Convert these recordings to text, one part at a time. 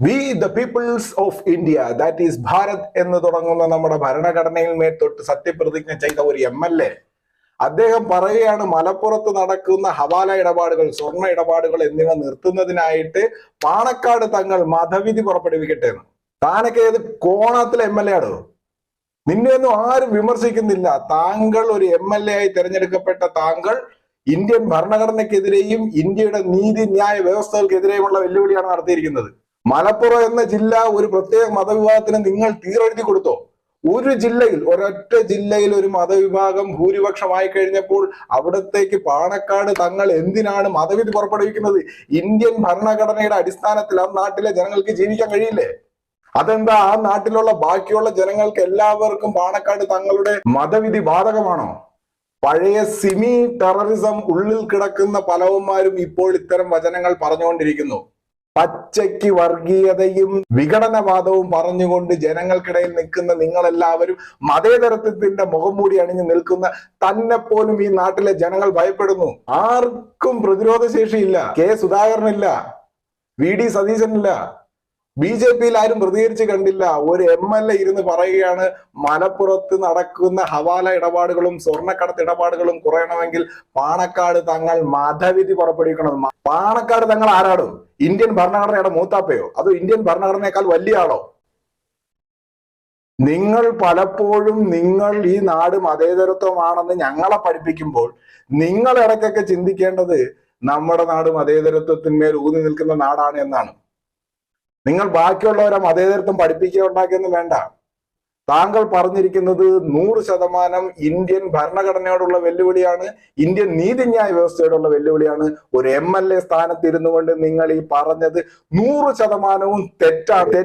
We the peoples of India, that is Bharat എന്ന് തുടങ്ങുന്ന നമ്മുടെ ഭരണഘടനയിൽ മേൽ തൊട്ട് സത്യപ്രതിജ്ഞ ചെയ്ത ഒരു MLA അദ്ദേഹം പറയുകയാണ്, മലപ്പുറത്ത് നടക്കുന്ന ഹവാല ഇടപാടുകൾ, സ്വർണ്ണ ഇടപാടുകൾ എന്നിവ നിർത്തുന്നതിനായിട്ട് പാണക്കാട് തങ്ങൾ മതവിധി പുറപ്പെടുവിക്കട്ടെ എന്ന്. താനൊക്കെ ഏത് കോണത്തിലെ MLA ആണോ? നിന്നെയൊന്നും ആരും വിമർശിക്കുന്നില്ല. താങ്കൾ ഒരു MLA ആയി തിരഞ്ഞെടുക്കപ്പെട്ട താങ്കൾ ഇന്ത്യൻ ഭരണഘടനയ്ക്കെതിരെയും ഇന്ത്യയുടെ നീതിന്യായ വ്യവസ്ഥകൾക്കെതിരെയുമുള്ള വെല്ലുവിളിയാണ് നടത്തിയിരിക്കുന്നത്. മലപ്പുറം എന്ന ജില്ല ഒരു പ്രത്യേക മതവിഭാഗത്തിന് നിങ്ങൾ തീരെഴുതി കൊടുത്തോ? ഒരു ജില്ലയിൽ, ഒരൊറ്റ ജില്ലയിൽ ഒരു മതവിഭാഗം ഭൂരിപക്ഷമായി കഴിഞ്ഞപ്പോൾ അവിടത്തേക്ക് പാണക്കാട് തങ്ങൾ എന്തിനാണ് മതവിധി പുറപ്പെടുവിക്കുന്നത്? ഇന്ത്യൻ ഭരണഘടനയുടെ അടിസ്ഥാനത്തിൽ ആ നാട്ടിലെ ജനങ്ങൾക്ക് ജീവിക്കാൻ കഴിയില്ലേ? അതെന്താ, ആ നാട്ടിലുള്ള ബാക്കിയുള്ള ജനങ്ങൾക്ക് എല്ലാവർക്കും പാണക്കാട് തങ്ങളുടെ മതവിധി ബാധകമാണോ? പഴയ സിമി ടെററിസം ഉള്ളിൽ കിടക്കുന്ന പലവന്മാരും ഇപ്പോൾ ഇത്തരം വചനങ്ങൾ പറഞ്ഞുകൊണ്ടിരിക്കുന്നു. പച്ചയ്ക്ക് വർഗീയതയും വിഘടനവാദവും പറഞ്ഞുകൊണ്ട് ജനങ്ങൾക്കിടയിൽ നിൽക്കുന്ന നിങ്ങളെല്ലാവരും മതേതരത്വത്തിന്റെ മുഖംമൂടി അണിഞ്ഞു നിൽക്കുന്ന തന്നെ പോലും ഈ നാട്ടിലെ ജനങ്ങൾ ഭയപ്പെടുന്നു. ആർക്കും പ്രതിരോധ ശേഷിയില്ല. കെ സുധാകരനില്ല, VD സതീശനില്ല, BJPയിൽ ആരും പ്രതികരിച്ച് കണ്ടില്ല. ഒരു MLA ഇരുന്ന് പറയുകയാണ്, മലപ്പുറത്ത് നടക്കുന്ന ഹവാല ഇടപാടുകളും സ്വർണ്ണക്കടത്ത് ഇടപാടുകളും കുറയണമെങ്കിൽ പാണക്കാട് തങ്ങൾ മതവിധി പുറപ്പെടുവിക്കണം. പാണക്കാട് തങ്ങൾ ആരാടും? ഇന്ത്യൻ ഭരണഘടനയുടെ മൂത്താപ്പയോ? അതോ ഇന്ത്യൻ ഭരണഘടനയേക്കാൾ വലിയ ആളോ? നിങ്ങൾ പലപ്പോഴും ഈ നാട് മതേതരത്വമാണെന്ന് ഞങ്ങളെ പഠിപ്പിക്കുമ്പോൾ നിങ്ങൾ ഇടയ്ക്കൊക്കെ ചിന്തിക്കേണ്ടത് നമ്മുടെ നാട് മതേതരത്വത്തിന്മേൽ ഊന്നി നിൽക്കുന്ന നാടാണ് എന്നാണ്. നിങ്ങൾ ബാക്കിയുള്ളവരെ മതേതരത്വം പഠിപ്പിക്കുകയുണ്ടാക്കിയെന്ന് വേണ്ട. താങ്കൾ പറഞ്ഞിരിക്കുന്നത് 100% ഇന്ത്യൻ ഭരണഘടനയോടുള്ള വെല്ലുവിളിയാണ്, ഇന്ത്യൻ നീതിന്യായ വ്യവസ്ഥയോടുള്ള വെല്ലുവിളിയാണ്. ഒരു MLA സ്ഥാനത്ത് ഇരുന്നു കൊണ്ട് നിങ്ങൾ ഈ പറഞ്ഞത് 100% തെറ്റാണ്.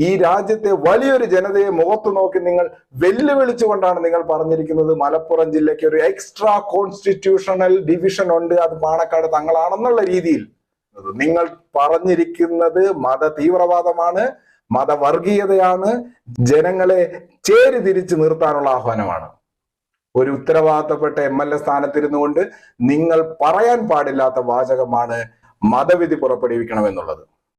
ഈ രാജ്യത്തെ വലിയൊരു ജനതയെ മുഖത്തു നോക്കി നിങ്ങൾ വെല്ലുവിളിച്ചുകൊണ്ടാണ് നിങ്ങൾ പറഞ്ഞിരിക്കുന്നത് മലപ്പുറം ജില്ലയ്ക്ക് ഒരു എക്സ്ട്രാ കോൺസ്റ്റിറ്റ്യൂഷണൽ ഡിവിഷൻ ഉണ്ട്, അത് പാണക്കാട് തങ്ങളാണെന്നുള്ള രീതിയിൽ. നിങ്ങൾ പറഞ്ഞിരിക്കുന്നത് മത തീവ്രവാദമാണ്, മതവർഗീയതയാണ്, ജനങ്ങളെ ചേരി തിരിച്ചു നിർത്താനുള്ള ആഹ്വാനമാണ്. ഒരു ഉത്തരവാദിത്തപ്പെട്ട MLA സ്ഥാനത്തിരുന്നു കൊണ്ട് നിങ്ങൾ പറയാൻ പാടില്ലാത്ത വാചകമാണ് മതവിധി പുറപ്പെടുവിക്കണമെന്നുള്ളത്.